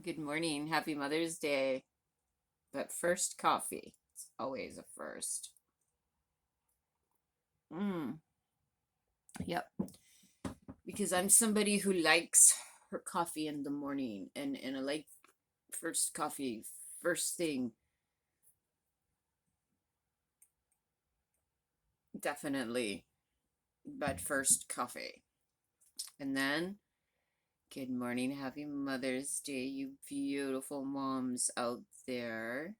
Good morning. Happy Mother's Day. But first, coffee. It's always a first. Mm, yep. Because I'm somebody who likes her coffee in the morning, and I like first coffee, first thing, definitely. But first, coffee. And then, good morning. Happy Mother's Day, you beautiful moms out there.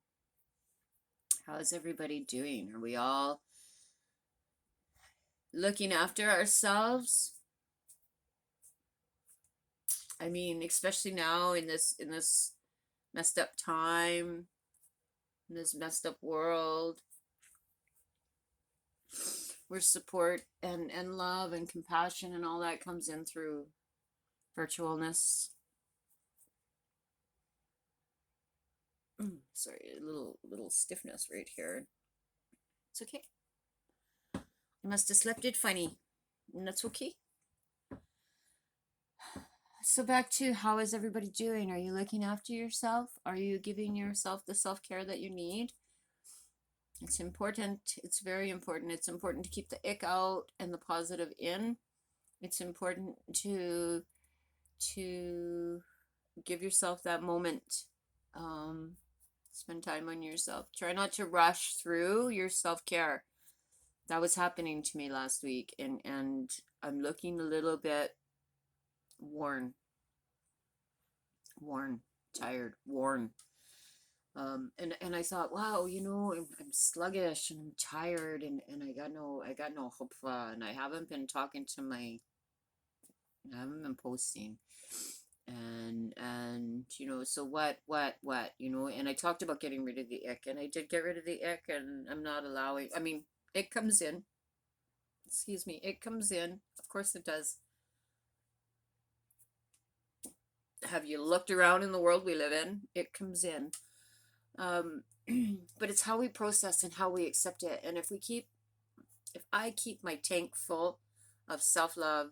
How's everybody doing? Are we all looking after ourselves? I mean, especially now in this messed up time, in this messed up world, where support and love and compassion and all that comes in through virtualness. Sorry, a little stiffness right here. It's okay. I must have slept it funny, and that's okay. So back to, how is everybody doing? Are you looking after yourself? Are you giving yourself the self-care that you need? It's important. It's very important. It's important to keep the ick out and the positive in. It's important to give yourself that moment. Um, Spend time on yourself. Try not to rush through your self-care. That was happening to me last week, and I'm looking a little bit worn, worn, tired, worn. And I thought, wow, I'm sluggish and I'm tired, and I got no hope, and I haven't been talking to my, I haven't been posting, and so what, and I talked about getting rid of the ick, and I did get rid of the ick, and I'm not allowing, I mean, it comes in, excuse me, it comes in, of course it does. Have you looked around in the world we live in? It comes in. um but it's how we process and how we accept it, and if I keep my tank full of self-love,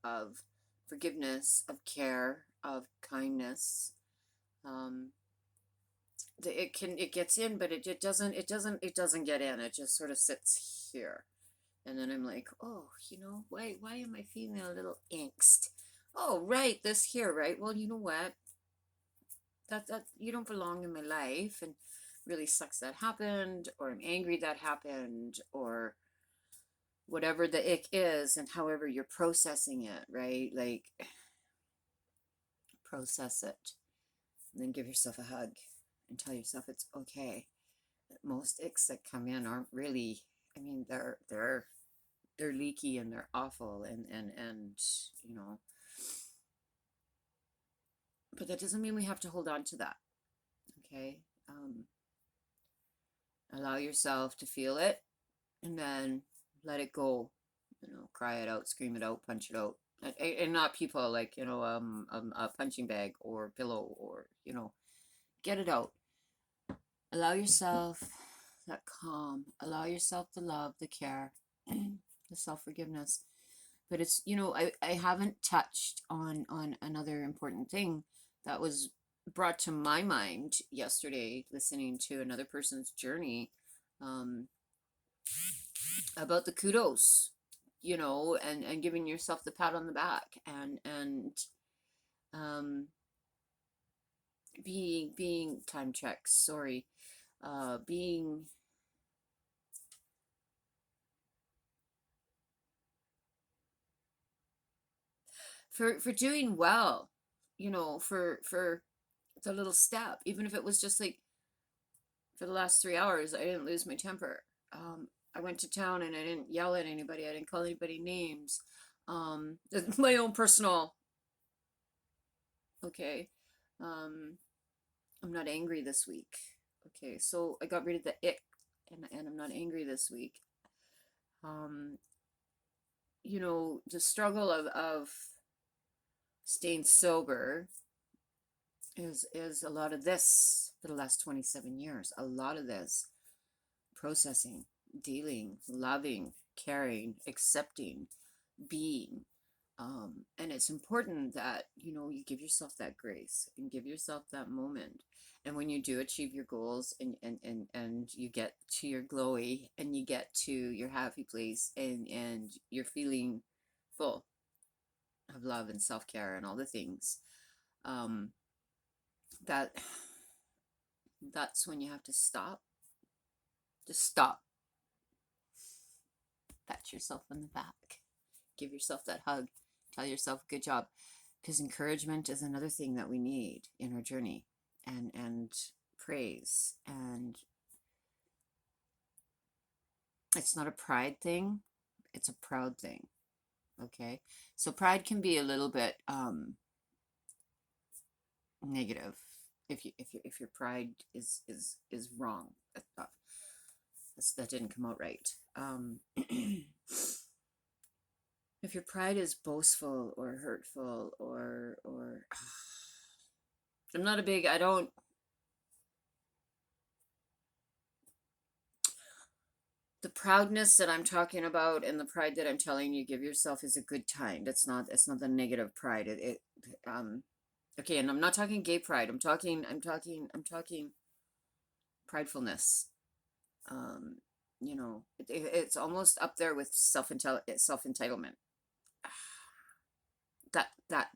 of forgiveness, of care, of kindness, um, it gets in, but it doesn't get in. It just sort of sits here, and then I'm like, oh, why am I feeling a little angst? Oh, right, this here, right? Well, you know what? That you don't belong in my life, and really sucks that happened, or I'm angry that happened, or whatever the ick is, and however you're processing it, right? Like, process it, and then give yourself a hug and tell yourself it's okay. Most icks that come in aren't really, I mean, they're leaky and they're awful, and you know, but that doesn't mean we have to hold on to that. Okay. Allow yourself to feel it, and then let it go. Cry it out, scream it out, punch it out. And not people like, a punching bag or pillow, or, get it out. Allow yourself that calm. Allow yourself the love, the care, the self-forgiveness. But it's, I haven't touched on another important thing that was brought to my mind yesterday, listening to another person's journey, um, about the kudos, and giving yourself the pat on the back, and um, being time checks. Sorry, being for doing well, for the little step, even if it was just like, for the last 3 hours, I didn't lose my temper. I went to town and I didn't yell at anybody. I didn't call anybody names. My own personal, okay. Um, I'm not angry this week. Okay, so I got rid of the ick, and I'm not angry this week. Um, the struggle of staying sober is a lot of this for the last 27 years. A lot of this processing, dealing, loving, caring, accepting, being. And it's important that, you know, you give yourself that grace and give yourself that moment. And when you do achieve your goals and you get to your glowy and you get to your happy place and you're feeling full of love and self-care and all the things, um, that that's when you have to stop. Just stop. Pat yourself on the back. Give yourself that hug. Tell yourself good job. Because encouragement is another thing that we need in our journey. And praise. And it's not a pride thing, it's a proud thing. Okay? So pride can be a little bit negative if your pride is wrong. That didn't come out right. If your pride is boastful or hurtful or I'm not a big, I don't, the proudness that I'm talking about and the pride that I'm telling you give yourself is a good kind. It's not the negative pride. Okay, and I'm not talking gay pride. I'm talking pridefulness. Um, it's almost up there with self-entitlement.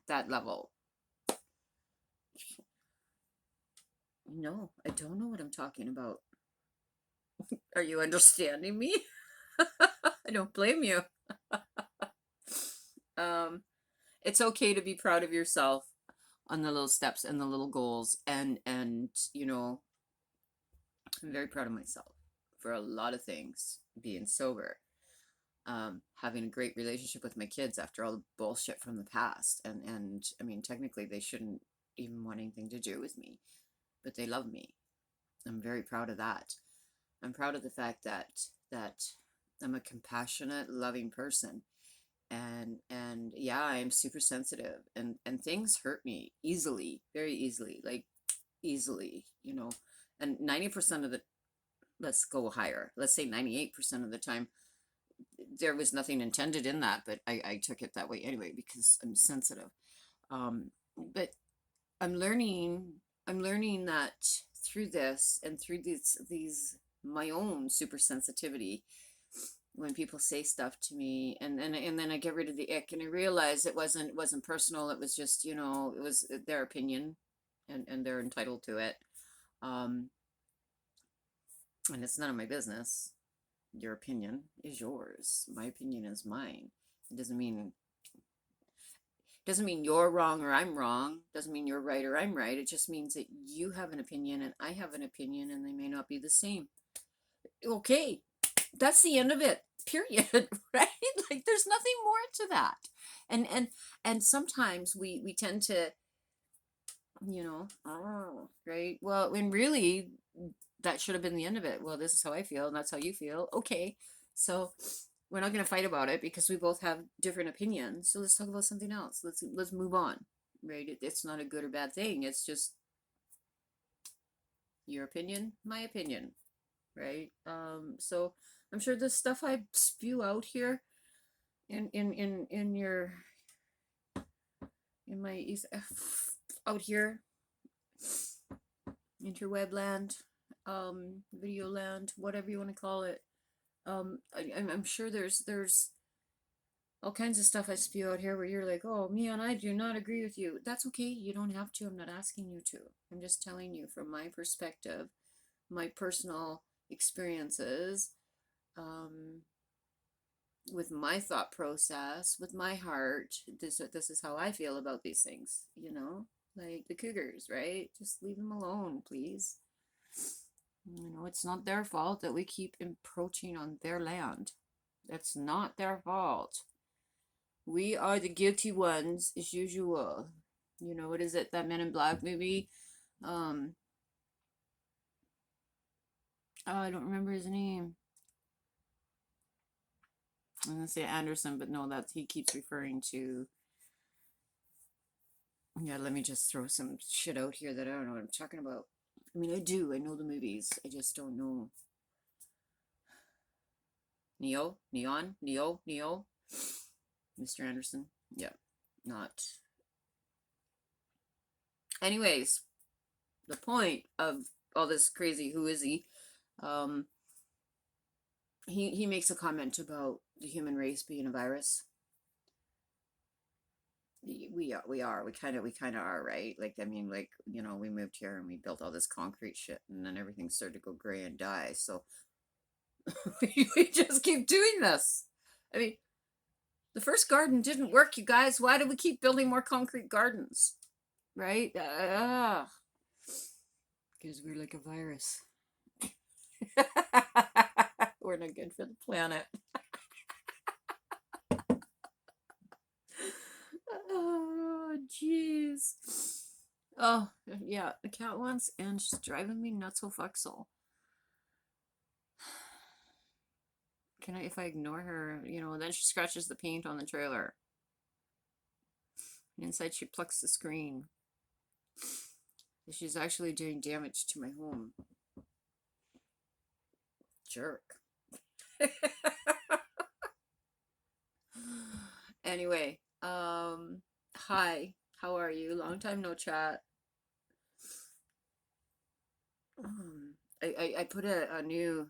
That level. No, I don't know what I'm talking about. Are you understanding me? I don't blame you. um, it's okay to be proud of yourself on the little steps and the little goals, and I'm very proud of myself for a lot of things. Being sober, having a great relationship with my kids after all the bullshit from the past, and I mean, technically they shouldn't even want anything to do with me, but they love me. I'm very proud of that. I'm proud of the fact that I'm a compassionate, loving person. And yeah, I am super sensitive, and things hurt me easily, very easily, like easily, and 90% of the, let's go higher, let's say 98% of the time, there was nothing intended in that, but I took it that way anyway because I'm sensitive. But I'm learning I'm learning that through this and through these my own super sensitivity, when people say stuff to me, and then I get rid of the ick, and I realize it wasn't personal. It was just, it was their opinion, and they're entitled to it. Um, and it's none of my business. Your opinion is yours. My opinion is mine. It doesn't mean you're wrong or I'm wrong. Doesn't mean you're right or I'm right. It just means that you have an opinion and I have an opinion, and they may not be the same. Okay, that's the end of it. Period. Right? Like there's nothing more to that. And sometimes we tend to, oh, right? Well, when really that should have been the end of it. Well, this is how I feel, and that's how you feel. Okay, so we're not going to fight about it because we both have different opinions. So let's talk about something else. Let's move on. Right? It's not a good or bad thing. It's just your opinion, my opinion. Right? So I'm sure the stuff I spew out here in your in my out here interweb land, video land, whatever you want to call it. I'm sure there's all kinds of stuff I spew out here where you're like, oh man, I do not agree with you. That's okay. You don't have to. I'm not asking you to. I'm just telling you from my perspective, my personal experiences, um, with my thought process, with my heart. This is how I feel about these things. Like the cougars, right? Just leave them alone, please. It's not their fault that we keep encroaching on their land. That's not their fault. We are the guilty ones, as usual. What is it? That Men in Black movie? Oh, I don't remember his name. I'm gonna say Anderson, but no, he keeps referring to. Yeah, let me just throw some shit out here that I don't know what I'm talking about. I mean, I do. I know the movies. I just don't know. Neo? Neon? Neo? Mr. Anderson? Yeah. not. Anyways, the point of all this crazy who is he? Um, he makes a comment about the human race being a virus. We kind of are, right? Like, I mean, like, we moved here and we built all this concrete shit, and then everything started to go gray and die. So we just keep doing this. I mean, the first garden didn't work, you guys. Why do we keep building more concrete gardens? Right? Because we're like a virus. We're not good for the planet. Oh, jeez. Oh, yeah, the cat wants, and she's driving me nuts, so fuck so. Can I, if I ignore her, then she scratches the paint on the trailer. And inside she plucks the screen. She's actually doing damage to my home. Jerk. Anyway, hi, how are you? Long time no chat. I put a new,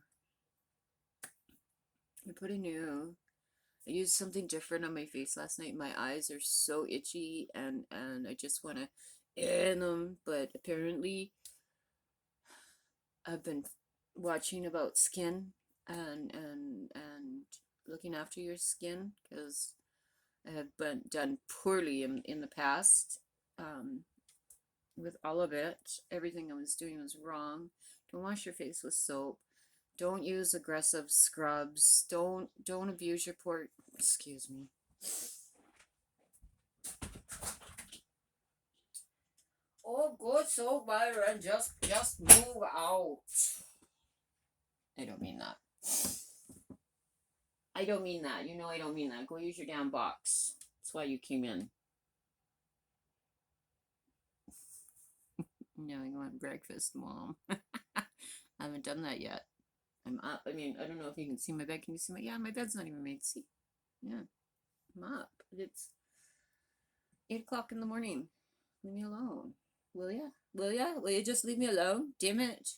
I used something different on my face last night. My eyes are so itchy, and I just want to end them, but apparently I've been watching about skin and looking after your skin, because I have been done poorly in the past, with all of it. Everything I was doing was wrong. Don't wash your face with soap. Don't use aggressive scrubs. Don't abuse your port. Excuse me. Oh, good so, Byron. Just move out. I don't mean that. I don't mean that. I don't mean that. Go use your damn box. That's why you came in. No, I want breakfast, Mom. I haven't done that yet. I'm up. I mean, I don't know if you can see my bed. Can you see my... Yeah, my bed's not even made. See? Yeah. I'm up. It's 8 o'clock in the morning. Leave me alone. Will ya? Will ya? Will you just leave me alone? Damn it.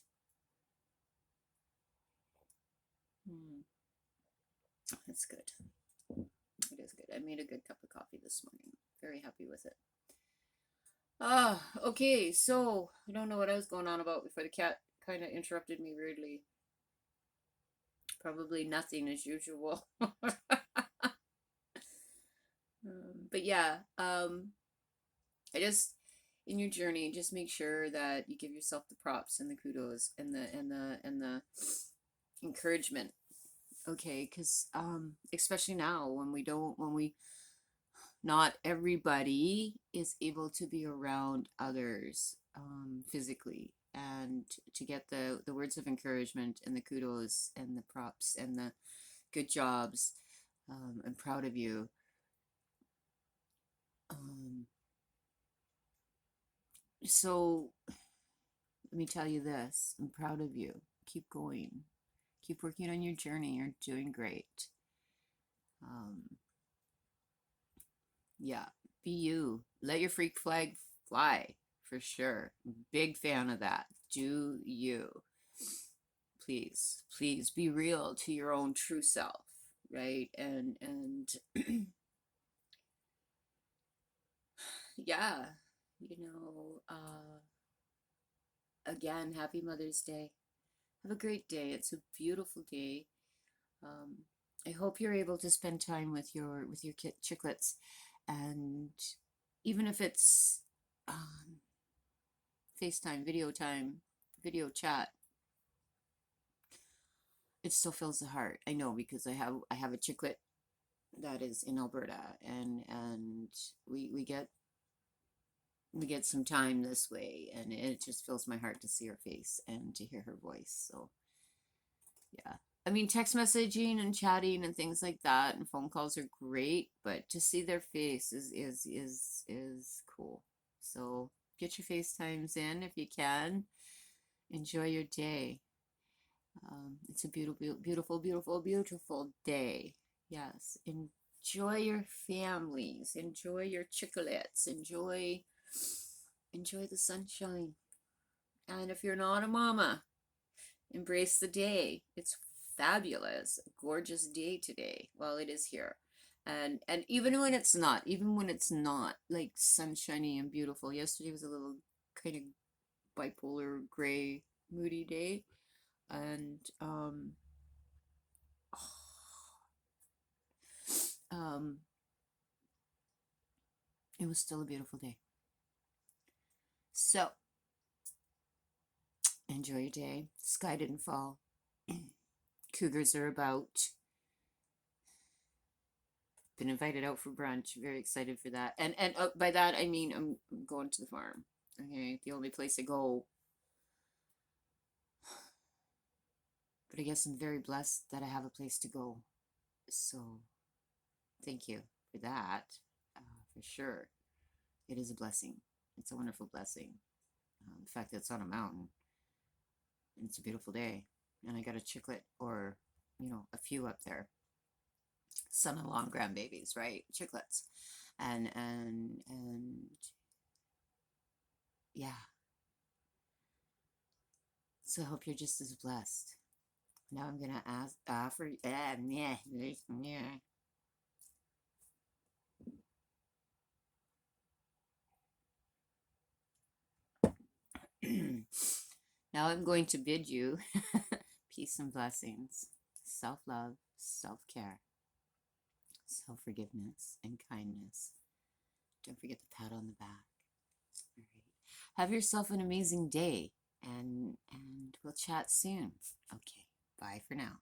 That's good. It is good. I made a good cup of coffee this morning. Very happy with it. Okay, so I don't know what I was going on about before the cat kind of interrupted me rudely. Probably nothing as usual. But yeah, I just, in your journey, just make sure that you give yourself the props and the kudos and the encouragement. Okay, because especially now when not everybody is able to be around others physically, and to get the words of encouragement and the kudos and the props and the good jobs. I'm proud of you. So let me tell you this. I'm proud of you. Keep going. Keep working on your journey. You're doing great. Yeah, be you. Let your freak flag fly, for sure. Big fan of that. Do you. Please, please be real to your own true self, right? And yeah, again, happy Mother's Day. Have a great day. It's a beautiful day. I hope you're able to spend time with your chicklets, and even if it's FaceTime, video chat, it still fills the heart. I know, because I have a chicklet that is in Alberta, and we get some time this way, and it just fills my heart to see her face and to hear her voice. So yeah, I mean, text messaging and chatting and things like that and phone calls are great, but to see their face is cool. So get your FaceTimes in if you can. Enjoy your day. It's a beautiful, beautiful, beautiful, beautiful day. Yes, enjoy enjoy your families, enjoy your chicklets, enjoy the sunshine. And if you're not a mama, embrace the day. It's fabulous, a gorgeous day today. Well, it is here. And even when it's not like sunshiny and beautiful. Yesterday was a little kind of bipolar gray moody day, and um it was still a beautiful day. So enjoy your day. The sky didn't fall. Cougars are about. Been invited out for brunch. Very excited for that. And by that I mean I'm going to the farm. Okay, the only place I go. But I guess I'm very blessed that I have a place to go. So thank you for that. For sure, it is a blessing. It's a wonderful blessing. The fact that it's on a mountain and it's a beautiful day, and I got a chicklet or a few up there. Son-in-law grandbabies, right? Chicklets, and yeah. So I hope you're just as blessed. Now I'm gonna offer. Yeah. Now I'm going to bid you peace and blessings, self-love, self-care, self-forgiveness, and kindness. Don't forget the pat on the back. All right. Have yourself an amazing day, and we'll chat soon. Okay. Bye for now.